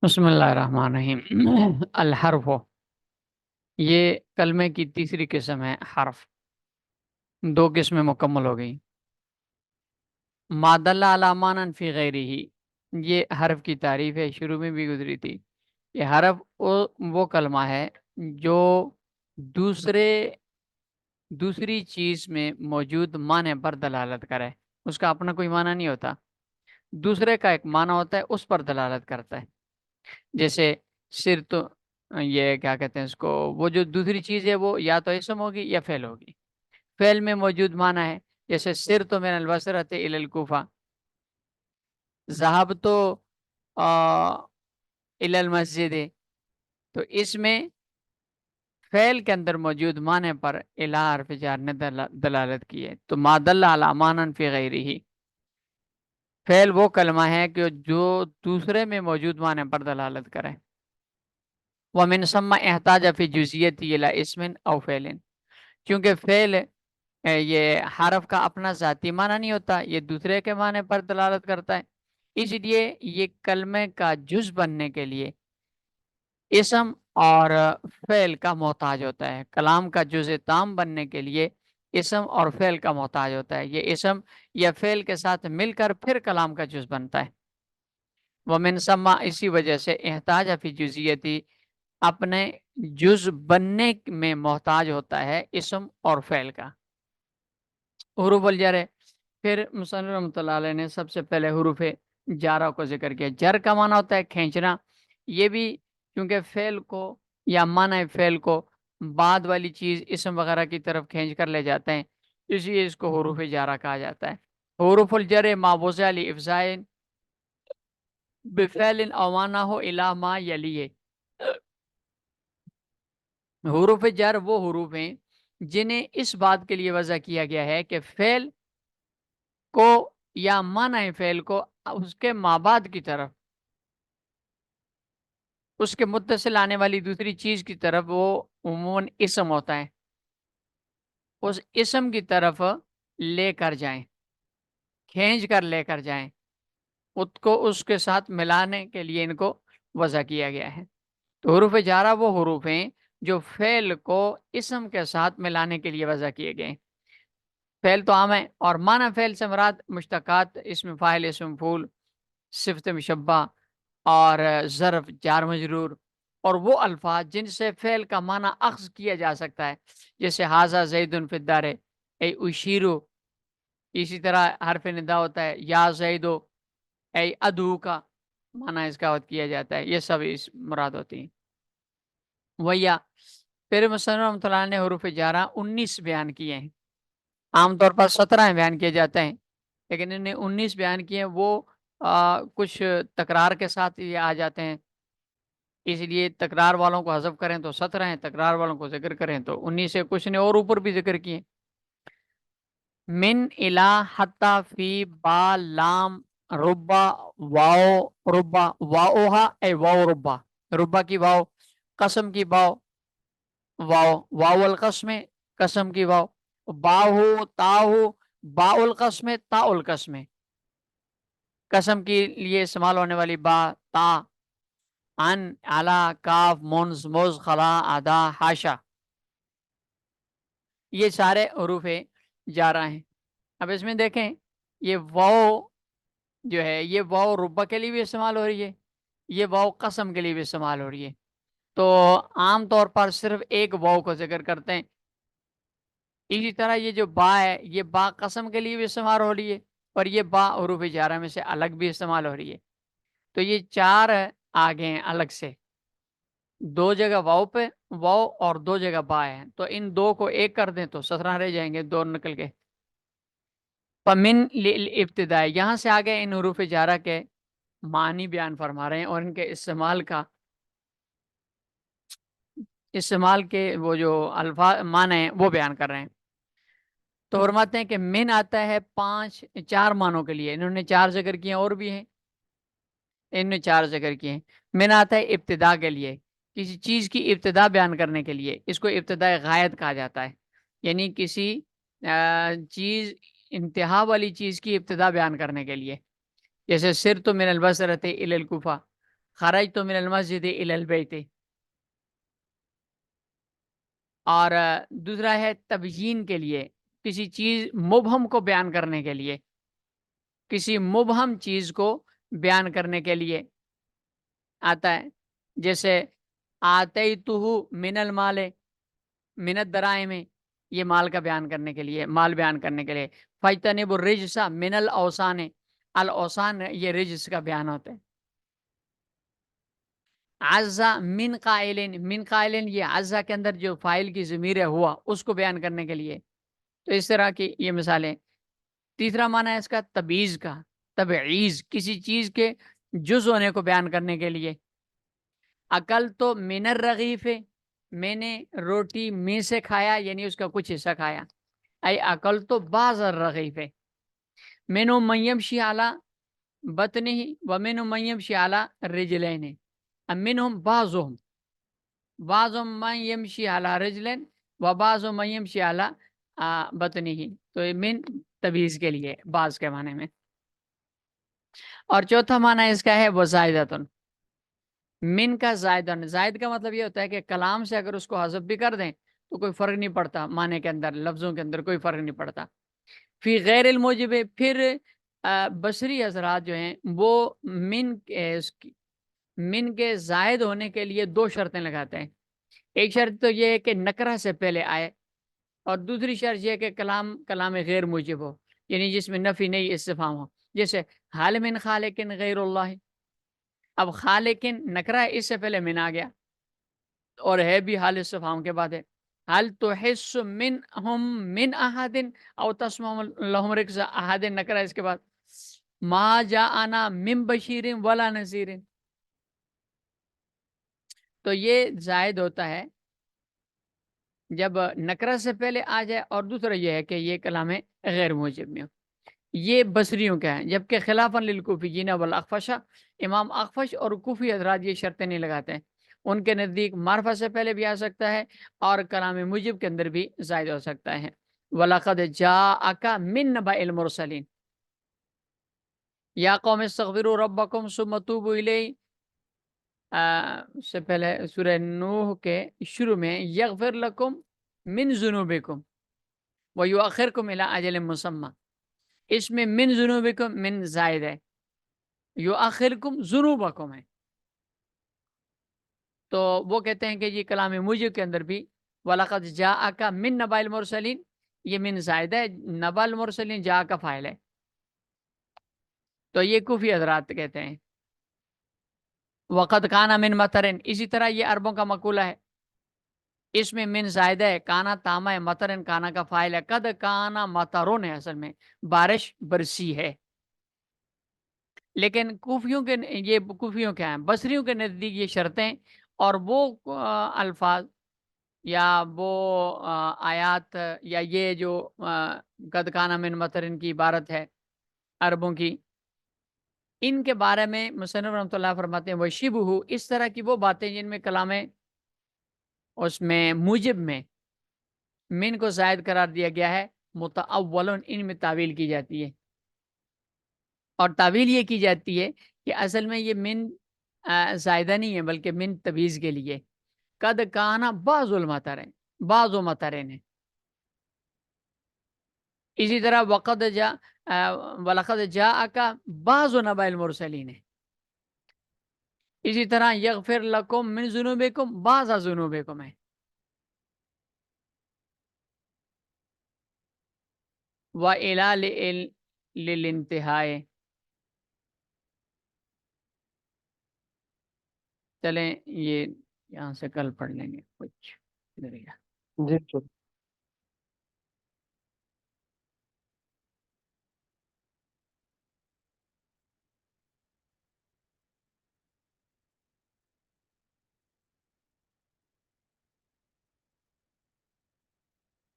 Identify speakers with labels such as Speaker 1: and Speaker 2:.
Speaker 1: بسم اللہ الرحمن الرحیم۔ الحرف، یہ کلمے کی تیسری قسم ہے۔ حرف دو قسمیں مکمل ہو گئی۔ ما دل علی معنی فی غیرہ، یہ حرف کی تعریف ہے، شروع میں بھی گزری تھی۔ یہ حرف وہ کلمہ ہے جو دوسری چیز میں موجود معنی پر دلالت کرے۔ اس کا اپنا کوئی معنی نہیں ہوتا، دوسرے کا ایک معنی ہوتا ہے، اس پر دلالت کرتا ہے۔ جیسے سر، تو یہ کیا کہتے ہیں اس کو، وہ جو دوسری چیز ہے وہ یا تو اسم ہوگی یا فعل ہوگی۔ فعل میں موجود معنی ہے، جیسے سر تو من البصرۃ الی الکوفہ، ذهب تو الی المسجد، تو اس میں فعل کے اندر موجود معنی پر الی حرف جار نے دلالت کی ہے۔ تو ما دل علی معنی فی غیرہ، فعل وہ کلمہ ہے کہ جو دوسرے میں موجود معنی پر دلالت کرے۔ ومن ثم احتاج فی جزئیتی الی اسم او فعل، کیونکہ فعل یہ حرف کا اپنا ذاتی معنی نہیں ہوتا، یہ دوسرے کے معنی پر دلالت کرتا ہے، اس لیے یہ کلمے کا جز بننے کے لیے اسم اور فعل کا محتاج ہوتا ہے۔ کلام کا جز تام بننے کے لیے اسم اور فعل کا محتاج ہوتا ہے، یہ اسم یا فعل کے ساتھ مل کر پھر کلام کا جز بنتا ہے۔ ومن ثم، اسی وجہ سے، احتاج فی جزئیتی، اپنے جز بننے میں محتاج ہوتا ہے اسم اور فعل کا۔ حروف الجر، پھر مصنف رحمۃ اللہ علیہ نے سب سے پہلے حروف جارہ کو ذکر کیا۔ جر کا معنی ہوتا ہے کھینچنا، یہ بھی کیونکہ فعل کو یا معنی فعل کو بعد والی چیز اسم وغیرہ کی طرف کھینچ کر لے جاتے ہیں، اس لیے اس کو حروف جارہ کہا جاتا ہے۔ حروف الجر ما وضع لافزاء بفعل او معنی الی ما یلیہ، حروف جر وہ حروف ہیں جنہیں اس بات کے لیے وضع کیا گیا ہے کہ فعل کو یا معنی فعل کو اس کے مابعد کی طرف، اس کے متصل آنے والی دوسری چیز کی طرف، وہ عموماً اسم ہوتا ہے، اس اسم کی طرف لے کر جائیں، کھینچ کر لے کر جائیں، اس کو اس کے ساتھ ملانے کے لیے ان کو وضع کیا گیا ہے۔ تو حروف جارہ وہ حروف ہیں جو فعل کو اسم کے ساتھ ملانے کے لیے وضع کیے گئے ہیں۔ فعل تو عام ہے، اور معنی فعل سے مراد مشتقات، اسم فاعل، اسم مفعول، صفت مشبہ اور ظرف جار مجرور، اور وہ الفاظ جن سے فعل کا معنی اخذ کیا جا سکتا ہے، جیسے ھذا زید فی الدار، اے اشیرو، اسی طرح حرف ندا ہوتا ہے یا زیدو، اے ادعو کا معنی اس کا کیا جاتا ہے، یہ سب اس مراد ہوتی ہیں۔ ویا پھر مصنف رحمۃ اللہ نے حروف جارہ 19 بیان کیے ہیں، عام طور پر 17 بیان کیے جاتے ہیں، لیکن انہوں نے 19 بیان کیے ہیں۔ وہ کچھ تکرار کے ساتھ یہ آ جاتے ہیں، اس لیے تکرار والوں کو حذف کریں تو 17 ہیں، تکرار والوں کو ذکر کریں تو 19 ہے، کچھ نے اور اوپر بھی ذکر کیے۔ من الہ حتی فی با لام ربا واو ربا واؤہا، اے واو ربا، ربا کی واو، قسم کی واو، واو القسم، قسم کی واو، باہو تاہو، با القسم، تا القسم، قسم کے لیے استعمال ہونے والی با، تا، ان، علا، کاف، منز، مز، خلا، ادا، حاشا، یہ سارے حروف جارہ ہیں۔ اب اس میں دیکھیں، یہ واو جو ہے، یہ واو ربا کے لیے بھی استعمال ہو رہی ہے، یہ واو قسم کے لیے بھی استعمال ہو رہی ہے، تو عام طور پر صرف ایک واو کو ذکر کرتے ہیں۔ اسی طرح یہ جو با ہے، یہ با قسم کے لیے بھی استعمال ہو رہی ہے، اور یہ با حروف جارہ میں سے الگ بھی استعمال ہو رہی ہے۔ تو یہ چار آگے ہیں الگ سے، دو جگہ واو پہ واو اور دو جگہ با ہے، تو ان دو کو ایک کر دیں تو 17 رہ جائیں گے، دو نکل کے۔ فمن ابتداء، یہاں سے آگے ان حروف جارہ کے معنی بیان فرما رہے ہیں، اور ان کے استعمال کے وہ جو الفاظ معنی ہیں وہ بیان کر رہے ہیں۔ تو فرماتے ہیں کہ من آتا ہے چار معنوں کے لیے، انہوں نے 4 ذکر کیے، اور بھی ہیں، انہوں نے 4 ذکر کیے ہیں۔ من آتا ہے ابتدا کے لیے، کسی چیز کی ابتدا بیان کرنے کے لیے، اس کو ابتداء غایت کہا جاتا ہے، یعنی کسی چیز، انتہا والی چیز کی ابتدا بیان کرنے کے لیے، جیسے سر تو من البصرۃ الی الکوفہ، خرجت من المسجد الى البیت. اور دوسرا ہے تبیین کے لیے، کسی چیز مبہم کو بیان کرنے کے لیے، کسی مبہم چیز کو بیان کرنے کے لیے آتا ہے. جیسے آتیتہ من المال، من الدراہم، یہ مال کا بیان کرنے کے لیے، مال بیان کرنے کے لیے. فاجتنبوا الرجس من الاوثان، الاوثان یہ رجس کا بیان ہوتا ہے. عزا من قائلین، من قائلین یہ عزا کے اندر جو فاعل کی ضمیر ہے ہوا، اس کو بیان کرنے کے لیے. تو اس طرح کی یہ مثالیں. تیسرا معنی ہے اس کا تبعیض کا، تبعیض کسی چیز کے جز ہونے کو بیان کرنے کے لیے. اکل تو من الرغیف، میں نے روٹی میں سے کھایا، یعنی اس کا کچھ حصہ کھایا. اے اکل تو بعض الرغیف، منو من یمشی علی بطنہ ومنو من یمشی علی رجلین، منہم بعضهم، بعضهم من یمشی علی رجلین وبعضهم من یمشی علی بطنہ. تو یہ من تبعیض کے لیے بعض کے معنی میں. اور چوتھا معنی اس کا ہے وہ زائدتن، من کا زائدن. زائد کا مطلب یہ ہوتا ہے کہ کلام سے اگر اس کو حذف بھی کر دیں تو کوئی فرق نہیں پڑتا، معنی کے اندر، لفظوں کے اندر کوئی فرق نہیں پڑتا. فی غیر الموجب، پھر بصری حضرات جو ہیں وہ من کے زائد ہونے کے لیے دو شرطیں لگاتے ہیں. ایک شرط تو یہ ہے کہ نکرہ سے پہلے آئے، اور دوسری شرط یہ ہے کہ کلام غیر موجب ہو، یعنی جس میں نفی نہیں استفہام ہو. جیسے حال من خالقن غیر اللہ، اب خالقن نکرہ ہے، اس سے پہلے من آ گیا اور ہے بھی حال استفہام کے بعد ہے. حال تحس منہم من احد او تسمع لهم رکز احد، نکرہ اس کے بعد. ما جاءنا من بشیر ولا نذیر. تو یہ زائد ہوتا ہے جب نکرہ سے پہلے آ جائے، اور دوسرا یہ ہے کہ یہ کلام غیر موجب میں ہو. یہ بصریوں کا ہے. جبکہ خلافاً للکوفیین والاخفش، امام اخفش اور کوفی حضرات یہ شرطیں نہیں لگاتے ہیں. ان کے نزدیک معرفہ سے پہلے بھی آ سکتا ہے اور کلام موجب کے اندر بھی زائد ہو سکتا ہے. وَلَقَدْ جَاءَكَ مِن نَبَإِ الْمُرْسَلِينَ یا قوم استغفروا ربکم ثم توبوا الیہ، سے پہلے سورہ نوح کے شروع میں یغفر لکم من ذنوبکم ویؤخرکم الی اجل مسمى، اس میں من ذنوبکم من زائد ہے، یؤخرکم ذنوبکم ہے. تو وہ کہتے ہیں کہ یہ کلام موجب کے اندر بھی وَلَقَدْ جَاءَكَ مِن نَبَإِ الْمُرْسَلِينَ، یہ من زائد ہے، نبأ المرسلین جا کا فاعل ہے. تو یہ کوفی حضرات کہتے ہیں. وَقَدْ كَانَ مِن مَطَرٍ، اسی طرح یہ عربوں کا مقولہ ہے. اس میں من زائد ہے، کانا تامہ ہے، مطرن کانا کا فاعل ہے. قد کانا مطرون ہے، اصل میں بارش برسی ہے. لیکن کوفیوں کے یہ کوفیوں کیا ہیں، بصریوں کے نزدیک یہ شرطیں اور وہ الفاظ یا وہ آیات یا یہ جو قد کانا من مطرن کی عبارت ہے عربوں کی، ان کے بارے میں مصنف رحمۃ اللہ فرماتے ہیں وہ شبہ، اس طرح کی وہ باتیں جن میں کلام اس میں موجب میں من کو زائد قرار دیا گیا ہے، متأولن، ان میں تعویل کی جاتی ہے. اور تعویل یہ کی جاتی ہے کہ اصل میں یہ من زائدہ نہیں ہے بلکہ من تبعیض کے لیے. قد کانا بعض المطرین، بعض مطرین ہے. اسی طرح وَلَقَدْ جَاءَكَ بَعْضُ نَبَإِ الْمُرْسَلِينَ ہے. اسی طرح یغفر لکم من ذنوبکم بعض ذنوبکم ہے. وَإِلَى لِلْانتِهَاءِ. چلیں یہ یہاں سے کل پڑھ لیں گے کچھ.
Speaker 2: جی